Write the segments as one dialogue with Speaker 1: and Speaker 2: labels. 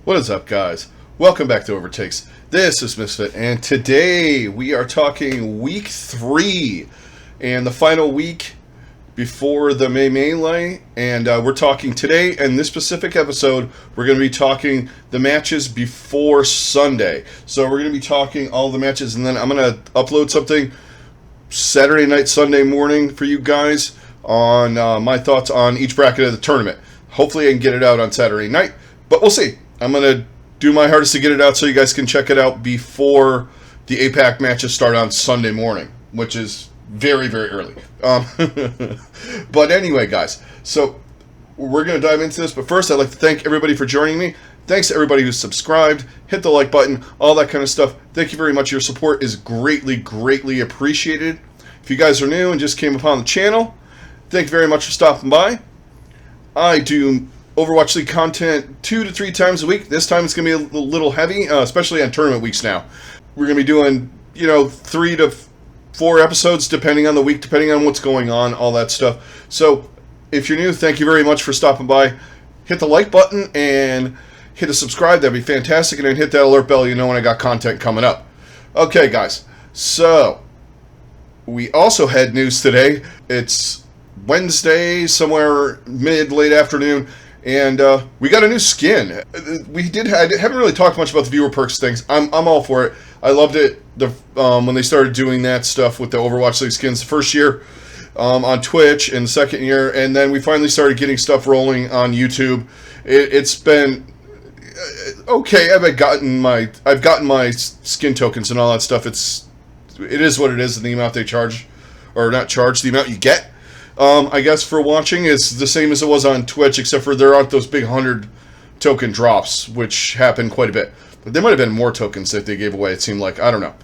Speaker 1: What is up, guys? Welcome back to OverTakes. This is Misfit, and today we are talking week 3 and the final week before the Mei OWL, and we're talking today, in this specific episode, we're going to be talking the matches before Sunday. So we're going to be talking all the matches, and then I'm going to upload something Saturday night, Sunday morning for you guys on my thoughts on each bracket of the tournament. Hopefully I can get it out on Saturday night, but we'll see. I'm going to do my hardest to get it out so you guys can check it out before the APAC matches start on Sunday morning, which is very, very early. But anyway, guys, so we're going to dive into this. But first, I'd like to thank everybody for joining me. Thanks to everybody who's subscribed, hit the like button, all that kind of stuff. Thank you very much. Your support is greatly, greatly appreciated. If you guys are new and just came upon the channel, thank you very much for stopping by. I do Overwatch League content 2 to 3 times a week. This time it's going to be a little heavy, especially on tournament weeks now. We're going to be doing, 3 to 4 episodes depending on the week, depending on what's going on, all that stuff. So if you're new, thank you very much for stopping by. Hit the like button and hit a subscribe. That'd be fantastic. And then hit that alert bell, when I got content coming up. Okay, guys. So we also had news today. It's Wednesday, somewhere late afternoon. And we got a new skin. I haven't really talked much about the viewer perks things. I'm all for it. I loved it when they started doing that stuff with the Overwatch League skins the first year on Twitch, and the second year, and then we finally started getting stuff rolling on YouTube. It's been okay. I've gotten my skin tokens and all that stuff. It is what it is, and the amount they charge, or not charge, the amount you get. I guess for watching is the same as it was on Twitch, except for there aren't those big 100 token drops, which happen quite a bit. But there might have been more tokens that they gave away, it seemed like. I don't know.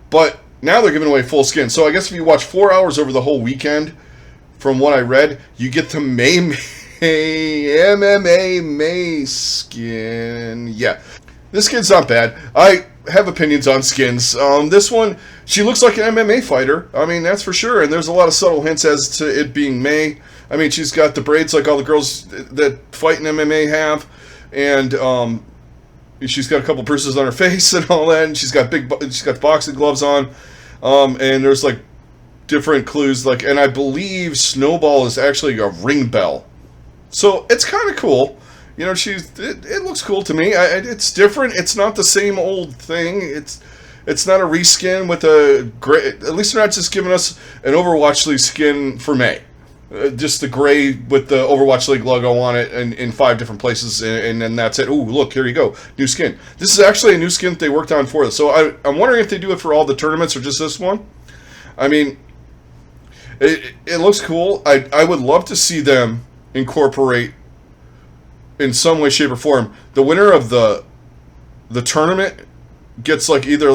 Speaker 1: But now they're giving away full skin. So I guess if you watch 4 hours over the whole weekend, from what I read, you get the Mei skin. Yeah. This skin's not bad. I have opinions on skins. This one, she looks like an MMA fighter. I mean, that's for sure. And there's a lot of subtle hints as to it being Mei. I mean, she's got the braids like all the girls that fight in MMA have. And she's got a couple bruises on her face and all that. And she's got boxing gloves on. And there's like different clues. And I believe Snowball is actually a ring bell. So it's kind of cool. It looks cool to me. It's different. It's not the same old thing. It's not a reskin with a gray. At least they're not just giving us an Overwatch League skin for Mei. Just the gray with the Overwatch League logo on it in 5 different places, and then that's it. Ooh, look, here you go. New skin. This is actually a new skin that they worked on for this. So I'm wondering if they do it for all the tournaments or just this one. I mean, it looks cool. I would love to see them incorporate in some way, shape, or form. The winner of the tournament gets either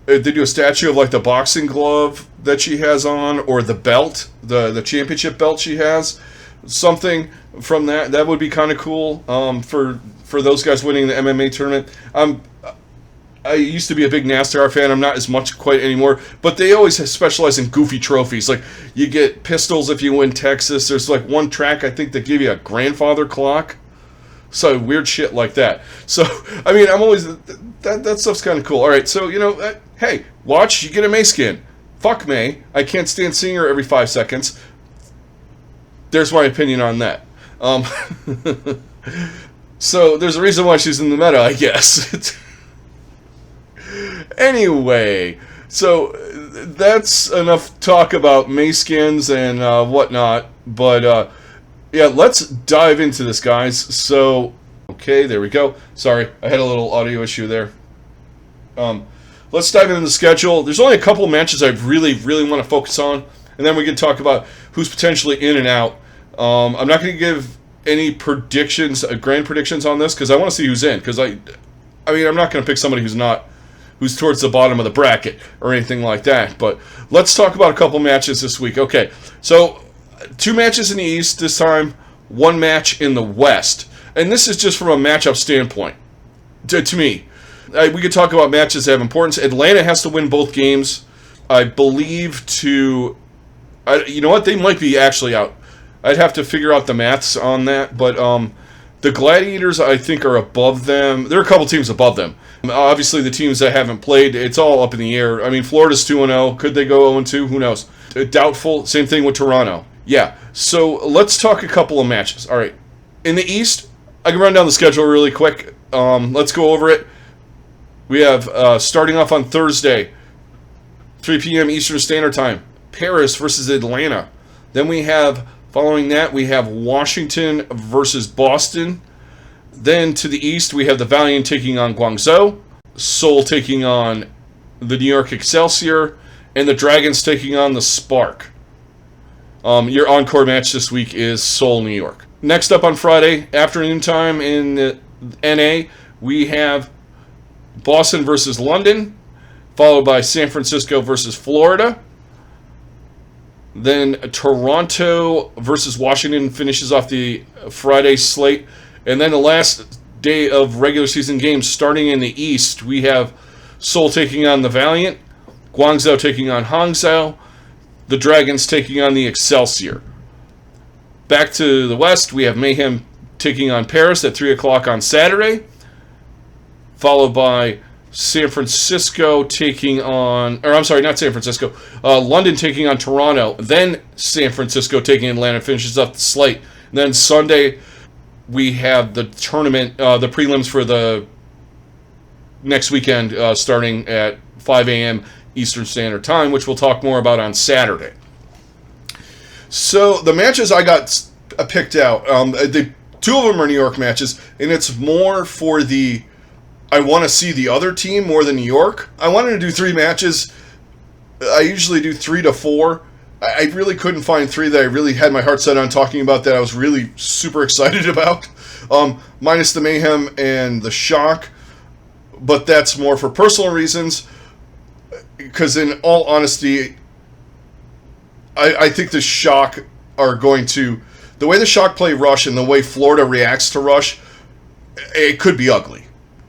Speaker 1: they do a statue of the boxing glove that she has on, or the belt, the championship belt she has. Something from that would be kind of cool for those guys winning the MMA tournament. I used to be a big NASCAR fan. I'm not as much quite anymore, but they always specialize in goofy trophies. You get pistols if you win Texas. There's one track I think that give you a grandfather clock. So weird shit like that. So I mean, I'm always that stuff's kind of cool. All right, so hey, watch, you get a Mei skin. Fuck Mei. I can't stand seeing her every 5 seconds. There's my opinion on that. So there's a reason why she's in the meta, I guess. Anyway, so that's enough talk about Mei skins and whatnot. But yeah, let's dive into this, guys. So, okay, there we go. Sorry, I had a little audio issue there. Let's dive into the schedule. There's only a couple of matches I really, really want to focus on, and then we can talk about who's potentially in and out. I'm not going to give any predictions, grand predictions on this, because I want to see who's in. Because I mean, I'm not going to pick somebody who's towards the bottom of the bracket or anything like that. But let's talk about a couple matches this week. Okay, so 2 matches in the East this time, 1 match in the West. And this is just from a matchup standpoint, to me. We could talk about matches that have importance. Atlanta has to win both games, I believe, you know what? They might be actually out. I'd have to figure out the maths on that. But The Gladiators, I think, are above them. There are a couple teams above them. Obviously, the teams that haven't played, it's all up in the air. I mean, Florida's 2-0. Could they go 0-2? Who knows? Doubtful. Same thing with Toronto. Yeah. So let's talk a couple of matches. All right. In the East, I can run down the schedule really quick. Let's go over it. We have, starting off on Thursday, 3 p.m. Eastern Standard Time, Paris versus Atlanta. Then we have, following that, we have Washington versus Boston. Then to the east, we have the Valiant taking on Guangzhou, Seoul taking on the New York Excelsior, and the Dragons taking on the Spark. Your encore match this week is Seoul, New York. Next up on Friday, afternoon time in NA, we have Boston versus London, followed by San Francisco versus Florida. Then Toronto versus Washington finishes off the Friday slate. And then the last day of regular season games, starting in the East, we have Seoul taking on the Valiant, Guangzhou taking on Hangzhou, the Dragons taking on the Excelsior. Back to the West, we have Mayhem taking on Paris at 3 o'clock on Saturday, followed by San Francisco taking on, or I'm sorry, not San Francisco, London taking on Toronto, then San Francisco taking Atlanta, finishes up the slate. And then Sunday, we have the tournament, the prelims for the next weekend, starting at 5 a.m. Eastern Standard Time, which we'll talk more about on Saturday. So the matches I got picked out, the two of them are New York matches, and it's more for the, I want to see the other team more than New York. I wanted to do 3 matches. I usually do 3 to 4. I really couldn't find 3 that I really had my heart set on talking about that I was really super excited about. Minus the Mayhem and the Shock. But that's more for personal reasons. Because in all honesty, I think the Shock are going to, the way the Shock play Rush and the way Florida reacts to Rush, it could be ugly.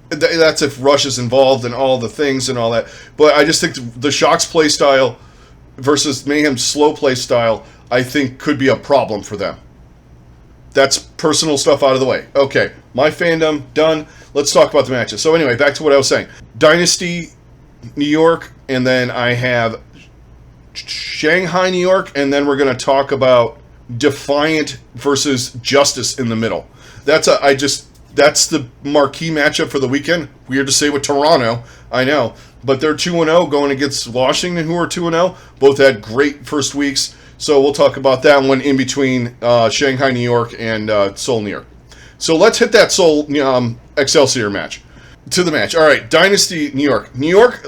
Speaker 1: That's if Rush is involved and all the things and all that. But I just think the Shock's play style versus Mayhem's slow play style, I think could be a problem for them. That's personal stuff out of the way. Okay, my fandom, done. Let's talk about the matches. So anyway, back to what I was saying. Dynasty, New York, and then I have Shanghai, New York, and then we're going to talk about Defiant versus Justice in the middle. That's the marquee matchup for the weekend. Weird to say with Toronto, I know. But they're 2-0 going against Washington, who are 2-0. Both had great first weeks. So we'll talk about that one in between Shanghai, New York, and Seoul, New York. So let's hit that Seoul Excelsior match. To the match. All right, Dynasty, New York. New York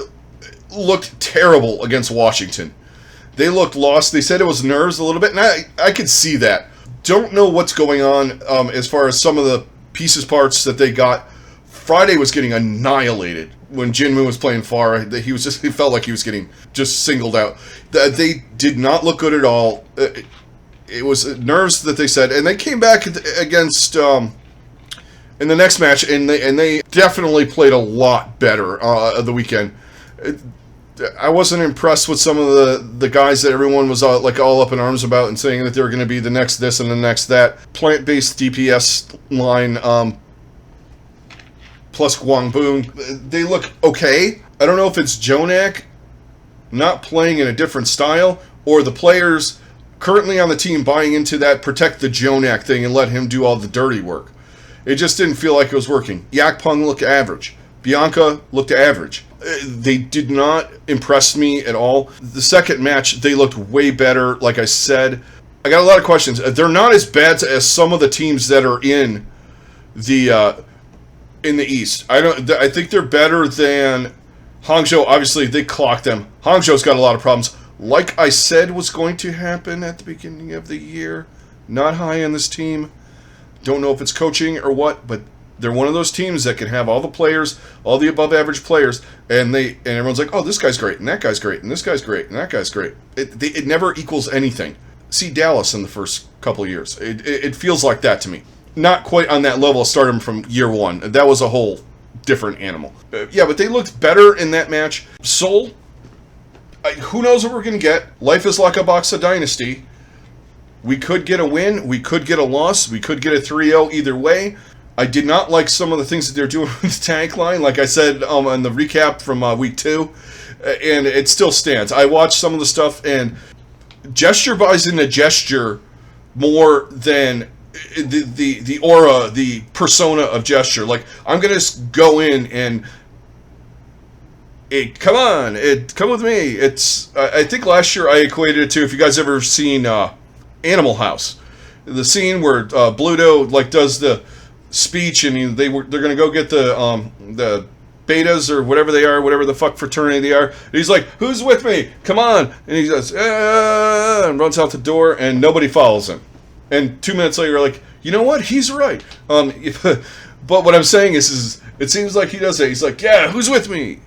Speaker 1: looked terrible against Washington. They looked lost. They said it was nerves a little bit, and I could see that. Don't know what's going on as far as some of the parts that they got. Friday was getting annihilated when Jinmu was playing far. He felt like he was getting just singled out. They did not look good at all. It was nerves that they said, and they came back against in the next match, and they definitely played a lot better of the weekend. I wasn't impressed with some of the guys that everyone was all up in arms about and saying that they were going to be the next this and the next that. Plant-based DPS line plus Guangboon, they look okay. I don't know if it's Jonak not playing in a different style or the players currently on the team buying into that protect the Jonak thing and let him do all the dirty work. It just didn't feel like it was working. Yakpung looked average. Bianca looked average. They did not impress me at all. The second match, they looked way better. Like I said, I got a lot of questions. They're not as bad as some of the teams that are in the East. I think they're better than Hangzhou. Obviously, they clocked them. Hangzhou's got a lot of problems. Like I said was going to happen at the beginning of the year. Not high on this team. Don't know if it's coaching or what, but they're one of those teams that can have all the players, all the above-average players, and everyone's like, oh, this guy's great, and that guy's great, and this guy's great, and that guy's great. It never equals anything. See Dallas in the first couple of years. It feels like that to me. Not quite on that level of stardom from year one. That was a whole different animal. Yeah, but they looked better in that match. Seoul, who knows what we're going to get. Life is like a box of Dynasty. We could get a win. We could get a loss. We could get a 3-0 either way. I did not like some of the things that they're doing with the tank line, like I said on the recap from week 2, and it still stands. I watched some of the stuff, and Gesture buys into Gesture more than the aura, the persona of Gesture. Like, I'm going to just go in and... come with me. It's I think last year I equated it to, if you guys ever seen Animal House, the scene where Bluto like does the speech, and they're gonna go get the betas or whatever they are, whatever the fuck fraternity they are. And he's like, "Who's with me? Come on!" And he goes, and runs out the door, and nobody follows him. And 2 minutes later, you're like, you know what? He's right. But what I'm saying is it seems like he does that. He's like, "Yeah, who's with me?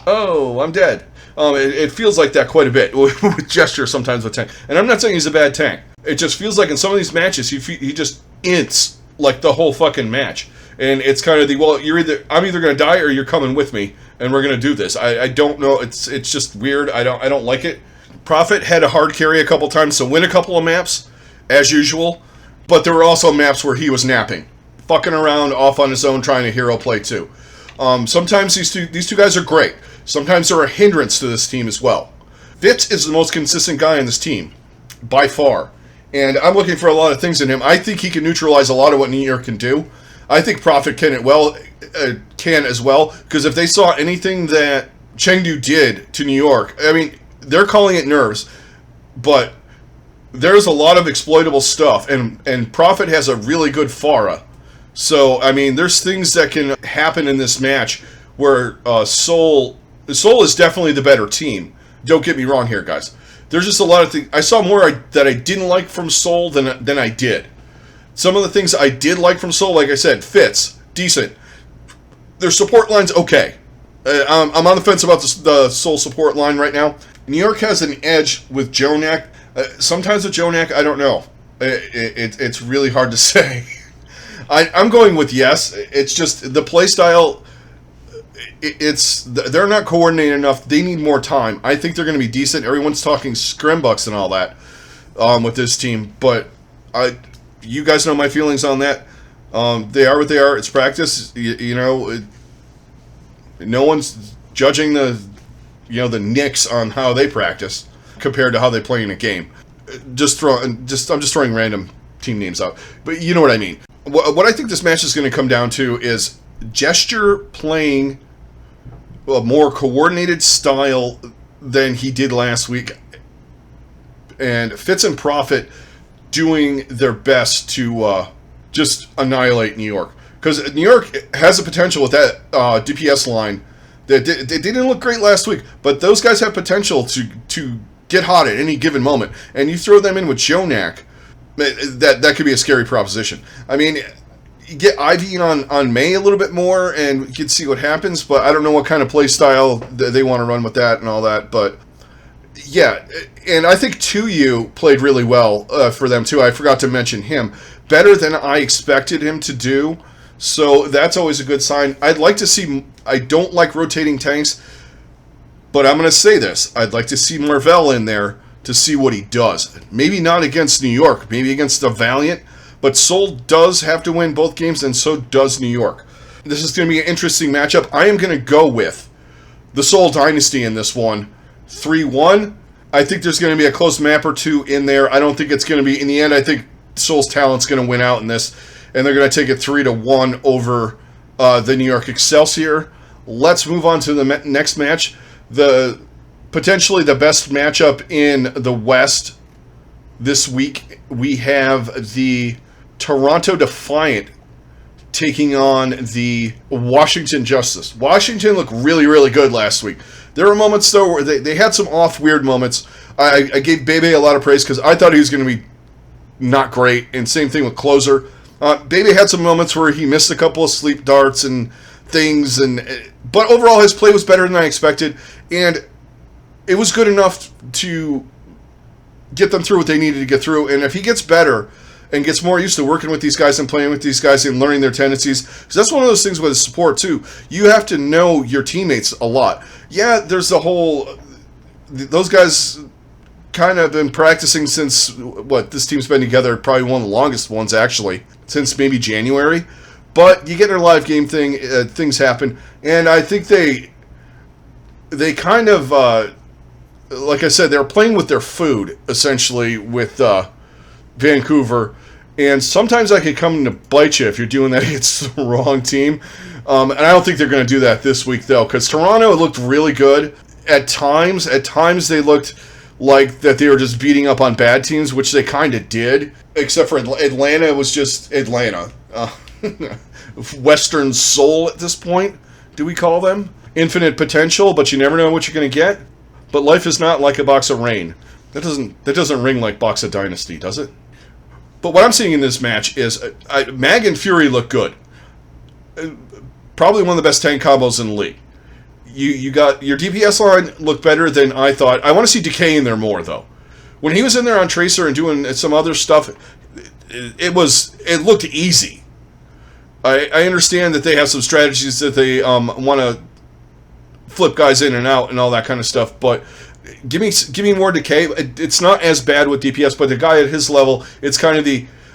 Speaker 1: Oh, I'm dead." It feels like that quite a bit with Gesture sometimes with tank. And I'm not saying he's a bad tank. It just feels like in some of these matches he just ints like the whole fucking match. And it's kind of I'm either going to die or you're coming with me, and we're going to do this. I don't know. It's just weird. I don't like it. Prophet had a hard carry a couple times to win a couple of maps, as usual. But there were also maps where he was napping, fucking around off on his own, trying to hero play too. Sometimes these two guys are great. Sometimes they're a hindrance to this team as well. Fitz is the most consistent guy on this team, by far. And I'm looking for a lot of things in him. I think he can neutralize a lot of what New York can do. I think Prophet can as well, because if they saw anything that Chengdu did to New York, I mean, they're calling it nerves, but there's a lot of exploitable stuff, and Prophet has a really good Pharah. So, I mean, there's things that can happen in this match where Seoul is definitely the better team. Don't get me wrong here, guys. There's just a lot of things. I saw more that I didn't like from Seoul than I did. Some of the things I did like from Seoul, like I said, Fitz, decent. Their support line's okay. I'm on the fence about the Seoul support line right now. New York has an edge with Jonak. Sometimes with Jonak, I don't know. It's really hard to say. I'm going with yes. It's just the play style. They're not coordinated enough. They need more time. I think they're going to be decent. Everyone's talking scrimbucks and all that with this team, but you guys know my feelings on that. They are what they are. It's practice. No one's judging the NYXL on how they practice compared to how they play in a game. I'm just throwing random team names out, but you know what I mean. What I think this match is going to come down to is Gesture playing a more coordinated style than he did last week, and Fitz and Prophet doing their best to just annihilate New York. Because New York has the potential with that DPS line. They didn't look great last week, but those guys have potential to get hot at any given moment. And you throw them in with Jonak, that could be a scary proposition. I mean, you get Ivy on Mei a little bit more, and you can see what happens, but I don't know what kind of play style they want to run with that and all that. But yeah, and I think 2U played really well for them too. I forgot to mention him. Better than I expected him to do, so that's always a good sign. I'd like to see... I don't like rotating tanks, but I'm going to say this. I'd like to see Marvell in there to see what he does. Maybe not against New York, maybe against the Valiant, but Seoul does have to win both games, and so does New York. This is going to be an interesting matchup. I am going to go with the Seoul Dynasty in this one. 3-1. I think there's going to be a close map or two in there. I don't think it's going to be... In the end, I think Seoul's talent's going to win out in this, and they're going to take it 3-1 over the New York Excelsior. Let's move on to the next match. Potentially the best matchup in the West this week. We have the Toronto Defiant taking on the Washington Justice. Washington looked really, really good last week. There were moments, though, where they had some weird moments. I gave Bebe a lot of praise because I thought he was going to be not great, and same thing with Closer. Bebe had some moments where he missed a couple of sleep darts and things, but overall his play was better than I expected, and it was good enough to get them through what they needed to get through. And if he gets better and gets more used to working with these guys and playing with these guys and learning their tendencies, because that's one of those things with support too. You have to know your teammates a lot. Yeah, there's the whole... Those guys kind of been practicing since, this team's been together, probably one of the longest ones actually, since maybe January. But you get in a live game thing, things happen, and I think they kind of, like I said, they're playing with their food, essentially, with Vancouver. And sometimes that could come to bite you if you're doing that against the wrong team. And I don't think they're going to do that this week, though, because Toronto looked really good. At times they looked like that they were just beating up on bad teams, which they kind of did, except for Atlanta. It was just Atlanta. Western Seoul at this point, do we call them? Infinite potential, but you never know what you're going to get. But life is not like a box of rain. That doesn't ring like Box of Dynasty, does it? But what I'm seeing in this match is Mag and Fury look good. Probably one of the best tank combos in the league. You got your DPS line look better than I thought. I want to see Decay in there more, though. When he was in there on Tracer and doing some other stuff, it looked easy. I understand that they have some strategies that they want to flip guys in and out and all that kind of stuff, but give me more Decay. It's not as bad with DPS, but the guy at his level, it's kind of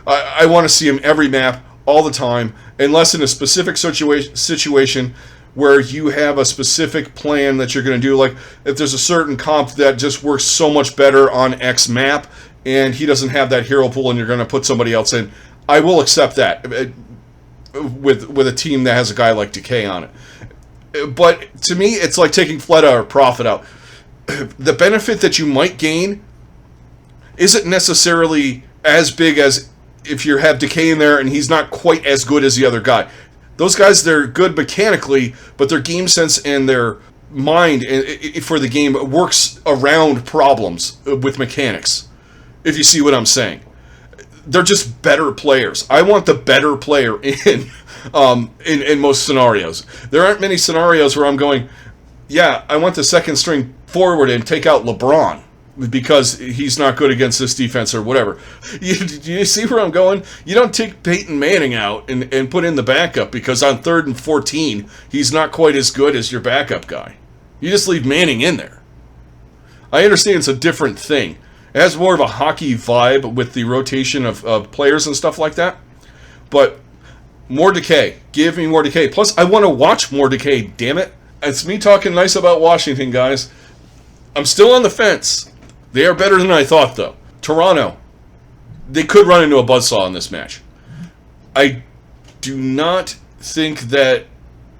Speaker 1: I want to see him every map all the time, unless in a specific situation where you have a specific plan that you're going to do. Like if there's a certain comp that just works so much better on X map, and he doesn't have that hero pool, and you're going to put somebody else in, I will accept that. With a team that has a guy like Decay on it. But to me, it's like taking Fleta or Prophet out. The benefit that you might gain isn't necessarily as big as if you have Decay in there and he's not quite as good as the other guy. Those guys, they're good mechanically, but their game sense and their mind for the game works around problems with mechanics, if you see what I'm saying. They're just better players. I want the better player in most scenarios. There aren't many scenarios where I'm going, yeah, I want the second string forward and take out LeBron because he's not good against this defense or whatever. You see where I'm going? You don't take Peyton Manning out and put in the backup because on 3rd and 14, he's not quite as good as your backup guy. You just leave Manning in there. I understand it's a different thing. It has more of a hockey vibe with the rotation of players and stuff like that. But more Decay. Give me more Decay. Plus, I want to watch more Decay, damn it. It's me talking nice about Washington, guys. I'm still on the fence. They are better than I thought, though. Toronto. They could run into a buzzsaw in this match. I do not think that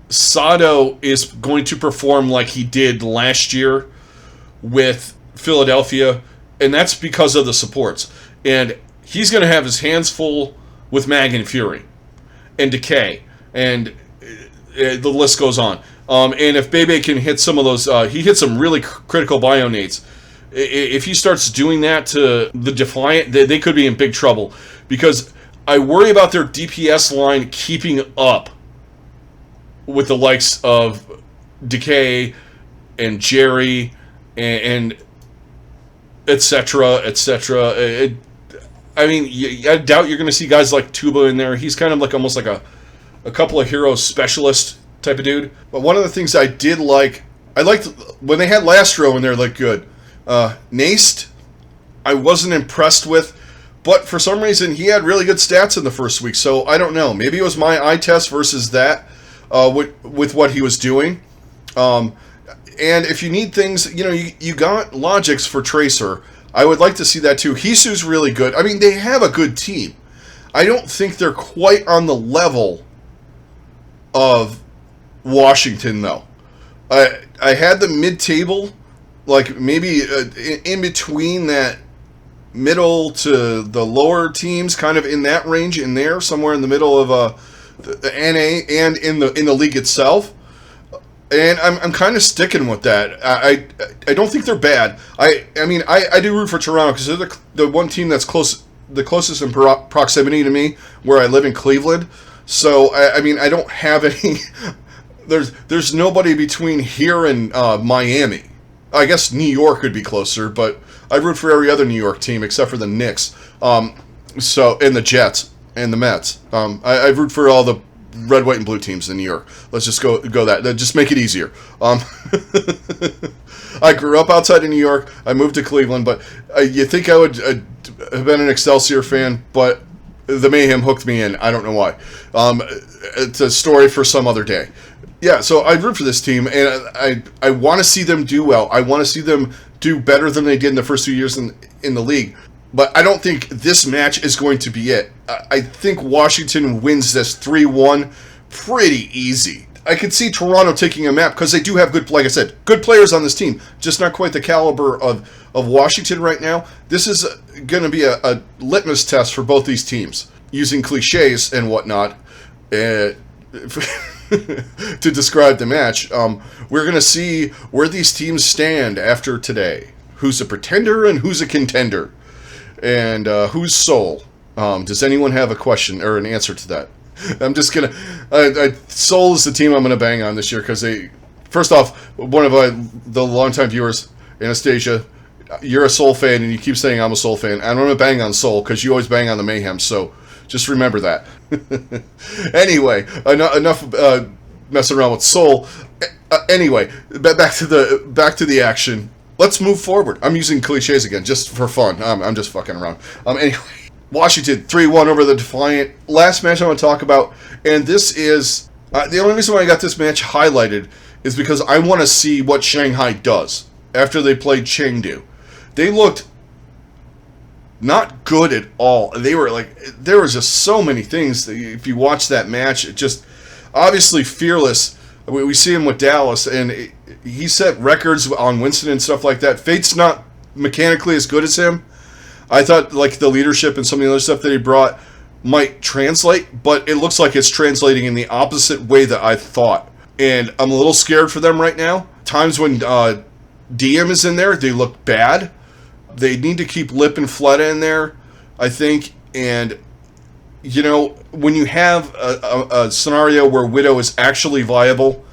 Speaker 1: Sato is going to perform like he did last year with Philadelphia. And that's because of the supports. And he's going to have his hands full with Mag and Fury and Decay. And the list goes on. And if Bebe can hit some of those, he hit some really critical bionates. If he starts doing that to the Defiant, they could be in big trouble. Because I worry about their DPS line keeping up with the likes of Decay and Jerry and etc., etc. I mean, I doubt you're going to see guys like Tuba in there. He's kind of like almost like a couple of hero specialist type of dude. But one of the things I did like, I liked when they had Lastro in there, looked good. Naste, I wasn't impressed with, but for some reason he had really good stats in the first week. So I don't know. Maybe it was my eye test versus that with what he was doing. And if you need things, you got Logics for Tracer. I would like to see that too. Hisu's really good. I mean, they have a good team. I don't think they're quite on the level of Washington, though. I had the mid-table, like maybe in between that middle to the lower teams, kind of in that range in there, somewhere in the middle of the NA and in the league itself. And I'm kind of sticking with that. I don't think they're bad. I mean, I do root for Toronto because they're the one team that's the closest in proximity to me, where I live in Cleveland. So I mean, I don't have any. There's nobody between here and Miami. I guess New York would be closer, but I root for every other New York team except for the Knicks. So and the Jets and the Mets. I root for all the red, white, and blue teams in New York. Let's just go that. Just make it easier. I grew up outside of New York. I moved to Cleveland, but you think I would have been an Excelsior fan, but The Mayhem hooked me in. I don't know why. It's a story for some other day. Yeah, so I root for this team, and I want to see them do well. I want to see them do better than they did in the first 2 years in the league. But I don't think this match is going to be it. I think Washington wins this 3-1 pretty easy. I could see Toronto taking a map because they do have good, like I said, good players on this team. Just not quite the caliber of Washington right now. This is going to be a litmus test for both these teams, using cliches and whatnot to describe the match. We're going to see where these teams stand after today. Who's a pretender and who's a contender? And who's Seoul? Does anyone have a question or an answer to that? I'm just gonna. Seoul is the team I'm gonna bang on this year because they. First off, one of the longtime viewers, Anastasia, you're a Seoul fan and you keep saying I'm a Seoul fan. I'm gonna bang on Seoul because you always bang on the Mayhem. So just remember that. Anyway, enough messing around with Seoul. Anyway, back to the action. Let's move forward. I'm using cliches again just for fun. I'm just fucking around. Anyway. Washington 3-1 over the Defiant. Last match I want to talk about, and this is the only reason why I got this match highlighted is because I want to see what Shanghai does after they played Chengdu. They looked not good at all. They were like, there was just so many things. If you watch that match, it just obviously fearless. We see him with Dallas, and he set records on Winston and stuff like that. Fate's not mechanically as good as him. I thought like the leadership and some of the other stuff that he brought might translate, but it looks like it's translating in the opposite way that I thought. And I'm a little scared for them right now. Times when DM is in there, they look bad. They need to keep Lip and Fleta in there, I think. And, you know, when you have a scenario where Widow is actually viable,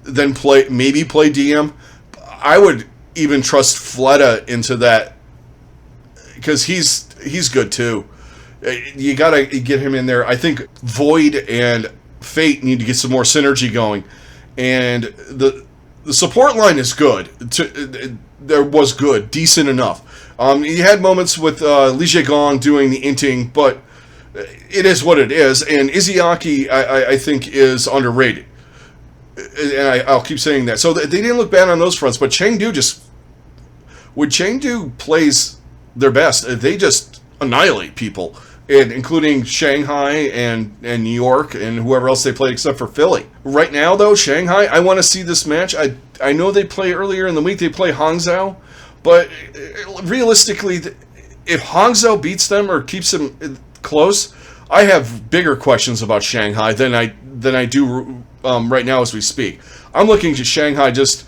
Speaker 1: then maybe play DM. I would even trust Fleta into that. Because he's good too. You gotta get him in there. I think Void and Fate need to get some more synergy going, and the support line is good. There was good, decent enough. You had moments with Li Jiegong doing the inting, but it is what it is. And Izzyaki, I think, is underrated, and I'll keep saying that. So they didn't look bad on those fronts, but Chengdu when Chengdu plays their best, they just annihilate people, and including Shanghai and New York and whoever else they played except for Philly. Right now, though, Shanghai, I want to see this match. I know they play earlier in the week. They play Hangzhou, but realistically, if Hangzhou beats them or keeps them close, I have bigger questions about Shanghai than I do right now as we speak. I'm looking to Shanghai just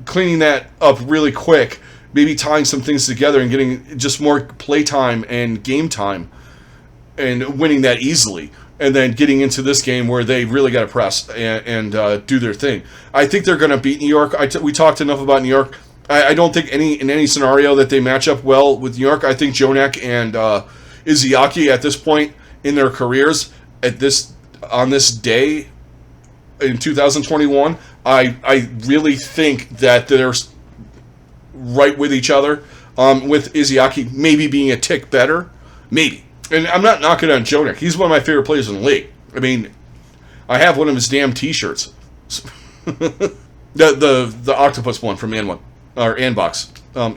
Speaker 1: cleaning that up really quick. Maybe tying some things together and getting just more playtime and game time and winning that easily. And then getting into this game where they really got to press and do their thing. I think they're going to beat New York. We talked enough about New York. I don't think in any scenario that they match up well with New York. I think Jonak and Izzyaki at this point in their careers on this day in 2021, I really think that there's right with each other, with Izzyaki maybe being a tick better, maybe. And I'm not knocking on Jonak. He's one of my favorite players in the league. I mean, I have one of his damn T-shirts. the octopus one from Anbox.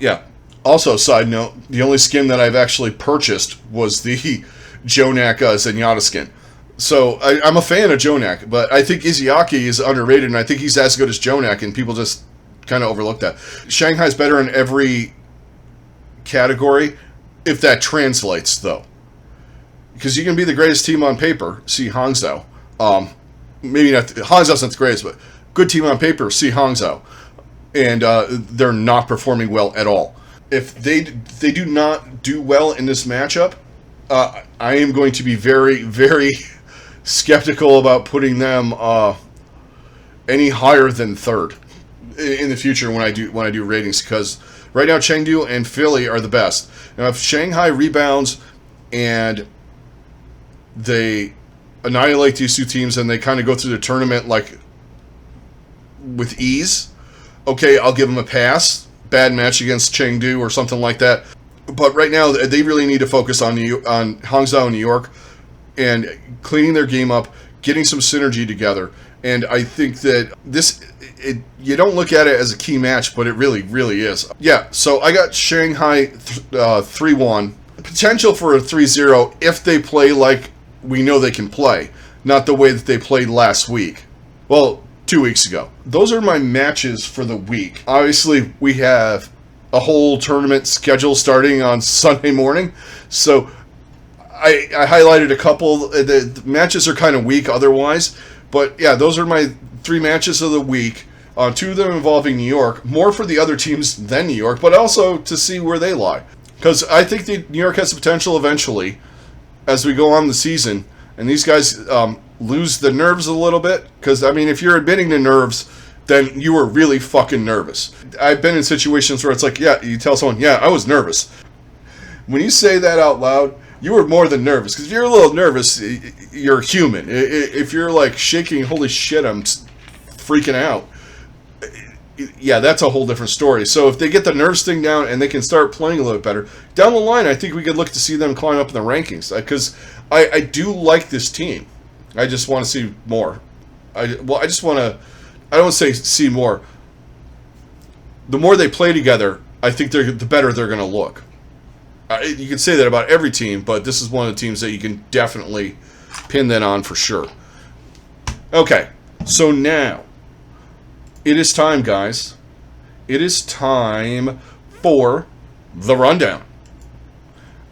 Speaker 1: Yeah. Also, side note, the only skin that I've actually purchased was the Jonak Zenyatta skin. So I'm a fan of Jonak, but I think Izzyaki is underrated, and I think he's as good as Jonak, and people just kind of overlook that. Shanghai's better in every category, if that translates, though. Because you can be the greatest team on paper, see Hangzhou. Maybe not, Hangzhou's not the greatest, but good team on paper, see Hangzhou. And they're not performing well at all. If they do not do well in this matchup, I am going to be very, very skeptical about putting them any higher than third in the future when I do ratings, because right now Chengdu and Philly are the best. Now if Shanghai rebounds and they annihilate these two teams and they kind of go through the tournament like with ease, okay, I'll give them a pass. Bad match against Chengdu or something like that. But right now, they really need to focus on Hangzhou and New York and cleaning their game up, getting some synergy together. And I think that you don't look at it as a key match, but it really, really is. Yeah, so I got Shanghai 3-1. Potential for a 3-0 if they play like we know they can play, not the way that they played last week. Well, 2 weeks ago. Those are my matches for the week. Obviously, we have a whole tournament schedule starting on Sunday morning, so I highlighted a couple. The matches are kind of weak otherwise, but yeah, those are my 3 matches of the week. 2 of them involving New York, more for the other teams than New York, but also to see where they lie. Because I think that New York has the potential eventually, as we go on the season, and these guys lose the nerves a little bit. Because, I mean, if you're admitting to nerves, then you were really fucking nervous. I've been in situations where it's like, yeah, you tell someone, yeah, I was nervous. When you say that out loud, you were more than nervous. Because if you're a little nervous, you're human. If you're like shaking, holy shit, I'm freaking out. Yeah, that's a whole different story. So if they get the nerves thing down and they can start playing a little bit better, down the line, I think we could look to see them climb up in the rankings. Because I do like this team. I just want to see more. I just want to... I don't say see more. The more they play together, I think the better they're going to look. You can say that about every team, but this is one of the teams that you can definitely pin that on for sure. Okay, so now... it is time, guys. It is time for the rundown.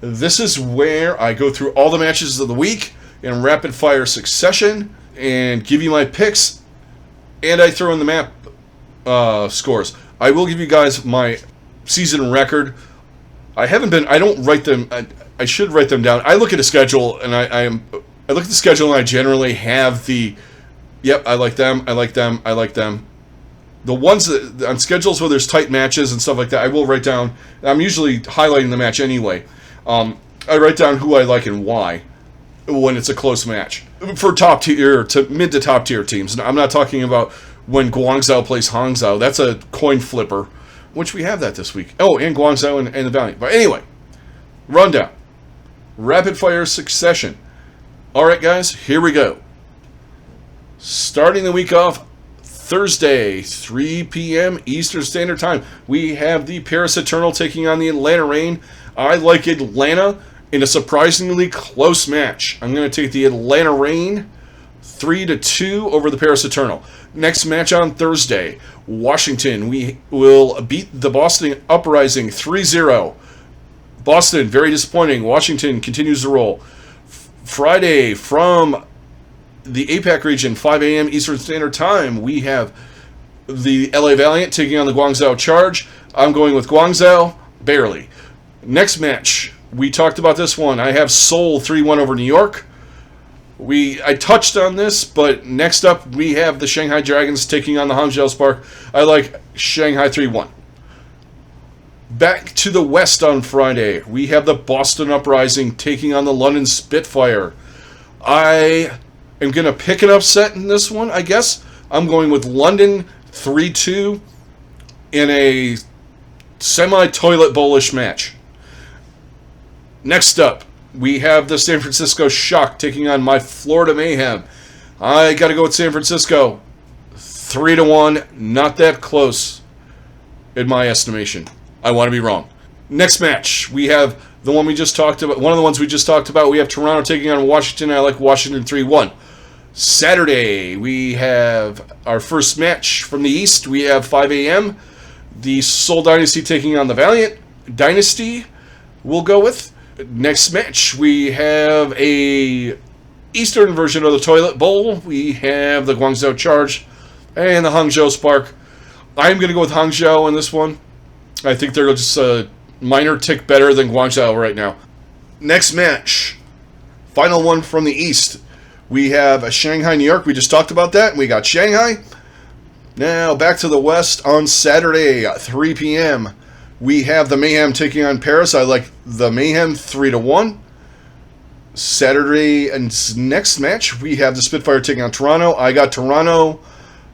Speaker 1: This is where I go through all the matches of the week in rapid fire succession and give you my picks, and I throw in the map scores. I will give you guys my season record. I don't write them. I should write them down. I look at a schedule, and I look at the schedule, and I generally have the. Yep, I like them. I like them. I like them. The ones that on schedules where there's tight matches and stuff like that, I will write down. I'm usually highlighting the match anyway. I write down who I like and why when it's a close match. For top tier to mid to top tier teams. I'm not talking about when Guangzhou plays Hangzhou. That's a coin flipper, which we have that this week. Oh, and Guangzhou and the Valiant. But anyway, rundown. Rapid fire succession. All right, guys, here we go. Starting the week off, Thursday, 3 p.m. Eastern Standard Time, we have the Paris Eternal taking on the Atlanta Reign. I like Atlanta in a surprisingly close match. I'm going to take the Atlanta Reign 3-2 over the Paris Eternal. Next match on Thursday, Washington. We will beat the Boston Uprising 3-0. Boston, very disappointing. Washington continues to roll. Friday, from the APAC region, 5 a.m. Eastern Standard Time, we have the LA Valiant taking on the Guangzhou Charge. I'm going with Guangzhou, barely. Next match, we talked about this one. I have Seoul 3-1 over New York. I touched on this, but next up we have the Shanghai Dragons taking on the Hangzhou Spark. I like Shanghai 3-1. Back to the West on Friday, we have the Boston Uprising taking on the London Spitfire. I am going to pick an upset in this one, I guess. I'm going with London 3-2 in a semi-toilet bowl-ish match. Next up, we have the San Francisco Shock taking on my Florida Mayhem. I got to go with San Francisco. 3-1, not that close in my estimation. I want to be wrong. Next match, we have the one we just talked about. One of the ones we just talked about. We have Toronto taking on Washington. I like Washington 3-1. Saturday, we have our first match from the East. We have 5 a.m. The Seoul Dynasty taking on the Valiant Dynasty. We'll go with. Next match, we have a Eastern version of the Toilet Bowl. We have the Guangzhou Charge and the Hangzhou Spark. I'm going to go with Hangzhou in this one. I think they're just a minor tick better than Guangzhou right now. Next match, final one from the East. We have a Shanghai, New York. We just talked about that. We got Shanghai. Now back to the West on Saturday at 3 p.m. We have the Mayhem taking on Paris. I like the Mayhem 3-1. Saturday and next match, we have the Spitfire taking on Toronto. I got Toronto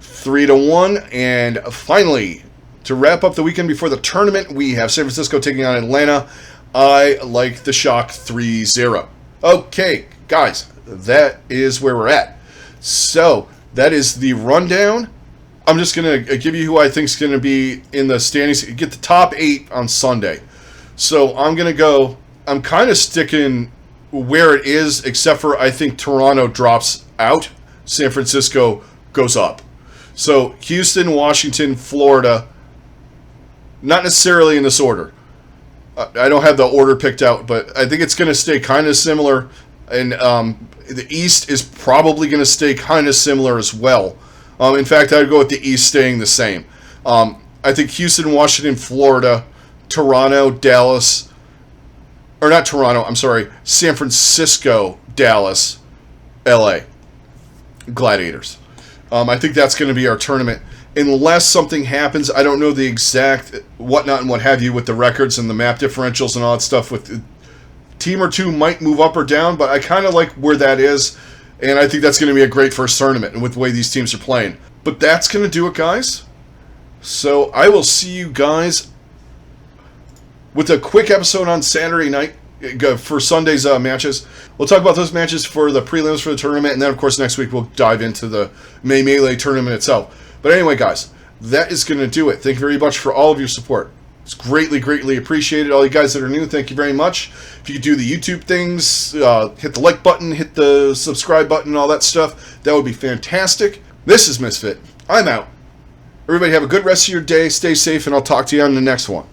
Speaker 1: 3-1. And finally, to wrap up the weekend before the tournament, we have San Francisco taking on Atlanta. I like the Shock 3-0. Okay, guys, that is where we're at. So, that is the rundown. I'm just going to give you who I think is going to be in the standings. Get the top 8 on Sunday. So, I'm going to go... I'm kind of sticking where it is, except for I think Toronto drops out. San Francisco goes up. So, Houston, Washington, Florida, not necessarily in this order. I don't have the order picked out, but I think it's going to stay kind of similar. And the East is probably going to stay kind of similar as well. In fact, I would go with the East staying the same. I think Houston, Washington, Florida, Toronto, Dallas, or not Toronto, I'm sorry, San Francisco, Dallas, LA, Gladiators. I think that's going to be our tournament. Unless something happens, I don't know the exact whatnot and what have you with the records and the map differentials and all that stuff. With team or two might move up or down, but I kind of like where that is, and I think that's going to be a great first tournament and with the way these teams are playing. But that's going to do it, guys. So I will see you guys with a quick episode on Saturday night for Sunday's matches. We'll talk about those matches for the prelims for the tournament, and then, of course, next week we'll dive into the Mei Melee tournament itself. But anyway, guys, that is going to do it. Thank you very much for all of your support. It's greatly, greatly appreciated. All you guys that are new, thank you very much. If you could do the YouTube things, hit the like button, hit the subscribe button, all that stuff, that would be fantastic. This is Misfit. I'm out. Everybody have a good rest of your day. Stay safe, and I'll talk to you on the next one.